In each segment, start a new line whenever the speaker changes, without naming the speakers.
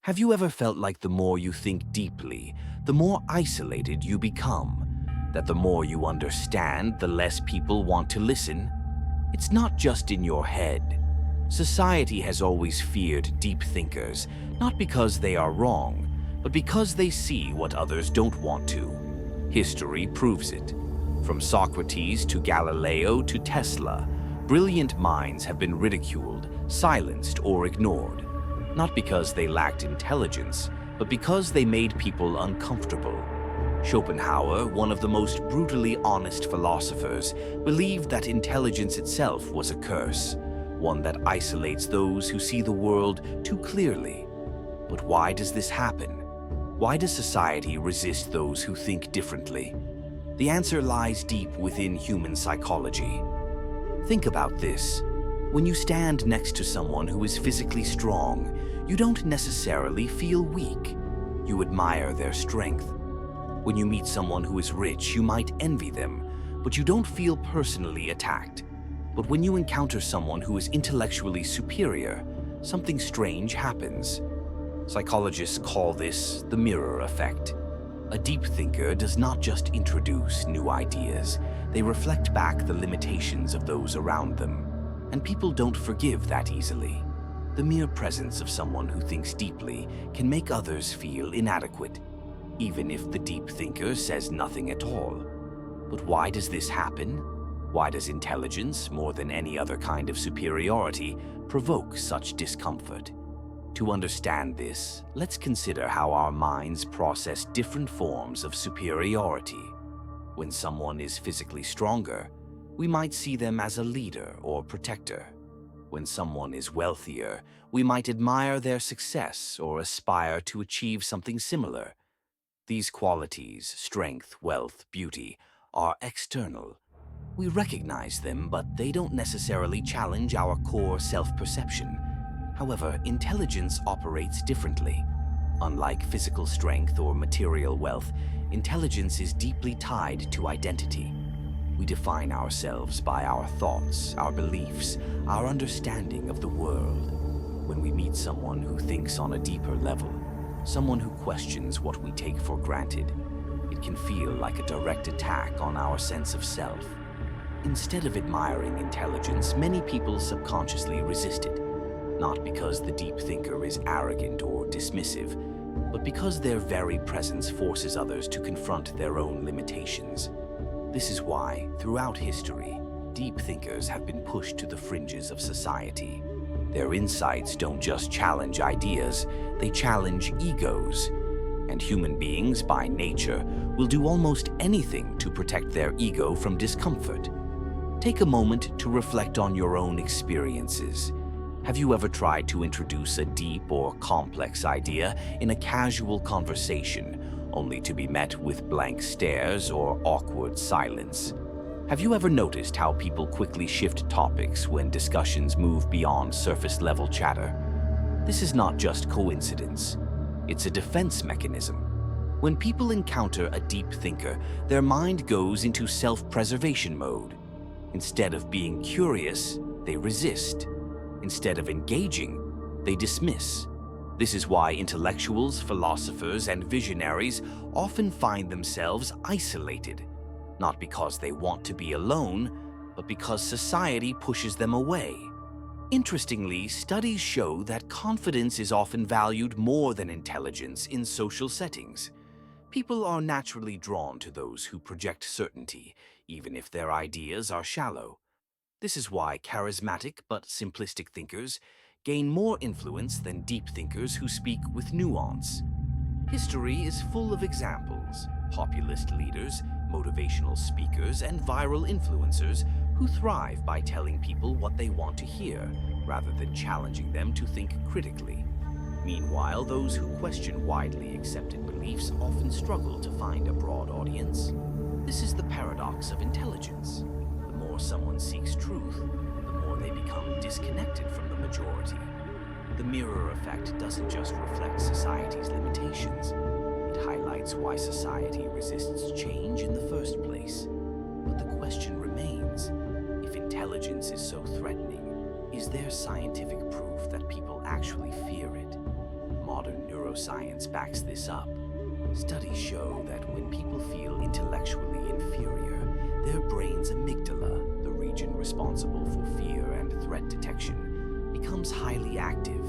Have you ever felt like the more you think deeply, the more isolated you become? That the more you understand, the less people want to listen? It's not just in your head. Society has always feared deep thinkers, not because they are wrong, but because they see what others don't want to. History proves it. From Socrates to Galileo to Tesla, brilliant minds have been ridiculed, silenced, or ignored. Not because they lacked intelligence, but because they made people uncomfortable. Schopenhauer, one of the most brutally honest philosophers, believed that intelligence itself was a curse, one that isolates those who see the world too clearly. But why does this happen? Why does society resist those who think differently? The answer lies deep within human psychology. Think about this. When you stand next to someone who is physically strong, you don't necessarily feel weak. You admire their strength. When you meet someone who is rich, you might envy them, but you don't feel personally attacked. But when you encounter someone who is intellectually superior, something strange happens. Psychologists call this the mirror effect. A deep thinker does not just introduce new ideas, they reflect back the limitations of those around them. And people don't forgive that easily. The mere presence of someone who thinks deeply can make others feel inadequate, even if the deep thinker says nothing at all. But why does this happen? Why does intelligence, more than any other kind of superiority, provoke such discomfort? To understand this, let's consider how our minds process different forms of superiority. When someone is physically stronger, we might see them as a leader or protector. When someone is wealthier, we might admire their success or aspire to achieve something similar. These qualities, strength, wealth, beauty, are external. We recognize them, but they don't necessarily challenge our core self-perception. However, intelligence operates differently. Unlike physical strength or material wealth, intelligence is deeply tied to identity. We define ourselves by our thoughts, our beliefs, our understanding of the world. When we meet someone who thinks on a deeper level, someone who questions what we take for granted, it can feel like a direct attack on our sense of self. Instead of admiring intelligence, many people subconsciously resist it, not because the deep thinker is arrogant or dismissive, but because their very presence forces others to confront their own limitations. This is why, throughout history, deep thinkers have been pushed to the fringes of society. Their insights don't just challenge ideas, they challenge egos. And human beings, by nature, will do almost anything to protect their ego from discomfort. Take a moment to reflect on your own experiences. Have you ever tried to introduce a deep or complex idea in a casual conversation, only to be met with blank stares or awkward silence? Have you ever noticed how people quickly shift topics when discussions move beyond surface-level chatter? This is not just coincidence. It's a defense mechanism. When people encounter a deep thinker, their mind goes into self-preservation mode. Instead of being curious, they resist. Instead of engaging, they dismiss. This is why intellectuals, philosophers, and visionaries often find themselves isolated, not because they want to be alone, but because society pushes them away. Interestingly, studies show that confidence is often valued more than intelligence in social settings. People are naturally drawn to those who project certainty, even if their ideas are shallow. This is why charismatic but simplistic thinkers gain more influence than deep thinkers who speak with nuance. History is full of examples: populist leaders, motivational speakers, and viral influencers who thrive by telling people what they want to hear, rather than challenging them to think critically. Meanwhile, those who question widely accepted beliefs often struggle to find a broad audience. This is the paradox of intelligence. The more someone seeks truth, the more they become disconnected from the majority. The mirror effect doesn't just reflect society's limitations. It highlights why society resists change in the first place. But the question remains, if intelligence is so threatening, is there scientific proof that people actually fear it? Modern neuroscience backs this up. Studies show that when people feel intellectually inferior, their brain's amygdala, the region responsible for fear and threat detection, becomes highly active.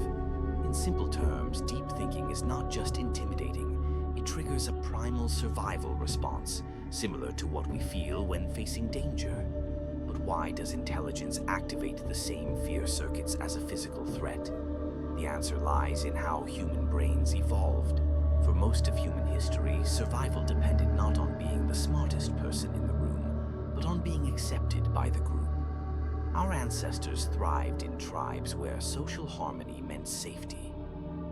In simple terms, deep thinking is not just intimidating, it triggers a primal survival response, similar to what we feel when facing danger. But why does intelligence activate the same fear circuits as a physical threat? The answer lies in how human brains evolved. For most of human history, survival depended not on being the smartest person in the room, but on being accepted by the group. Our ancestors thrived in tribes where social harmony meant safety.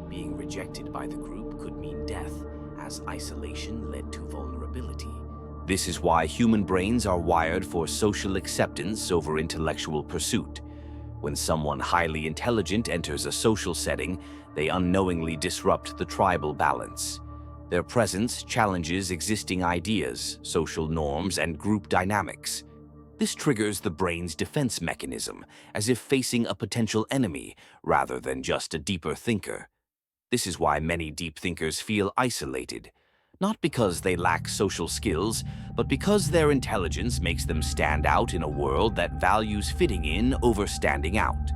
Being rejected by the group could mean death, as isolation led to vulnerability. This is why human brains are wired for social acceptance over intellectual pursuit. When someone highly intelligent enters a social setting, they unknowingly disrupt the tribal balance. Their presence challenges existing ideas, social norms, and group dynamics. This triggers the brain's defense mechanism, as if facing a potential enemy rather than just a deeper thinker. This is why many deep thinkers feel isolated, not because they lack social skills, but because their intelligence makes them stand out in a world that values fitting in over standing out.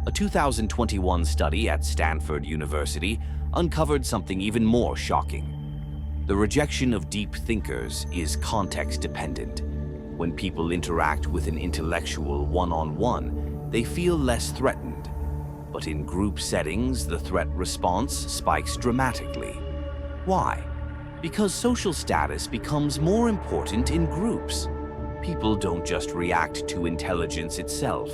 A 2021 study at Stanford University uncovered something even more shocking. The rejection of deep thinkers is context-dependent. When people interact with an intellectual one-on-one, they feel less threatened. But in group settings, the threat response spikes dramatically. Why? Because social status becomes more important in groups. People don't just react to intelligence itself,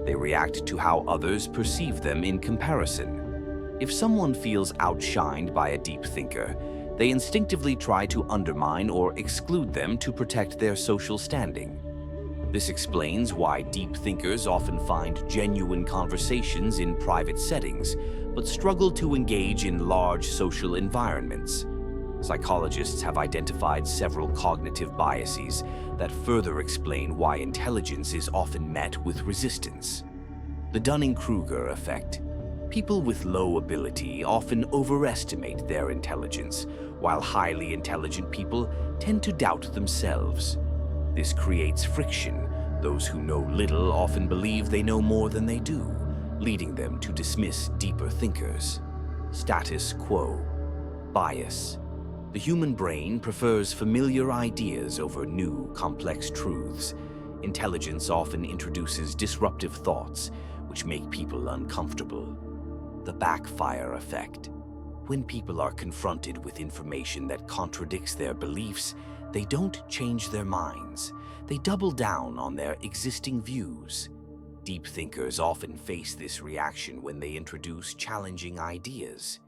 they react to how others perceive them in comparison. If someone feels outshined by a deep thinker, they instinctively try to undermine or exclude them to protect their social standing. This explains why deep thinkers often find genuine conversations in private settings, but struggle to engage in large social environments. Psychologists have identified several cognitive biases that further explain why intelligence is often met with resistance. The Dunning-Kruger effect. People with low ability often overestimate their intelligence, while highly intelligent people tend to doubt themselves. This creates friction. Those who know little often believe they know more than they do, leading them to dismiss deeper thinkers. Status quo. Bias. The human brain prefers familiar ideas over new, complex truths. Intelligence often introduces disruptive thoughts, which make people uncomfortable. The backfire effect. When people are confronted with information that contradicts their beliefs, they don't change their minds. They double down on their existing views. Deep thinkers often face this reaction when they introduce challenging ideas.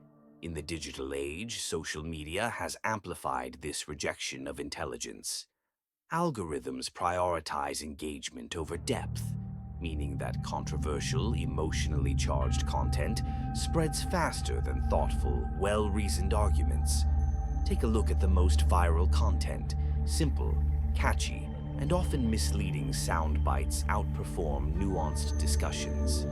In the digital age, social media has amplified this rejection of intelligence. Algorithms prioritize engagement over depth, meaning that controversial, emotionally charged content spreads faster than thoughtful, well-reasoned arguments. Take a look at the most viral content. Simple, catchy, and often misleading sound bites outperform nuanced discussions.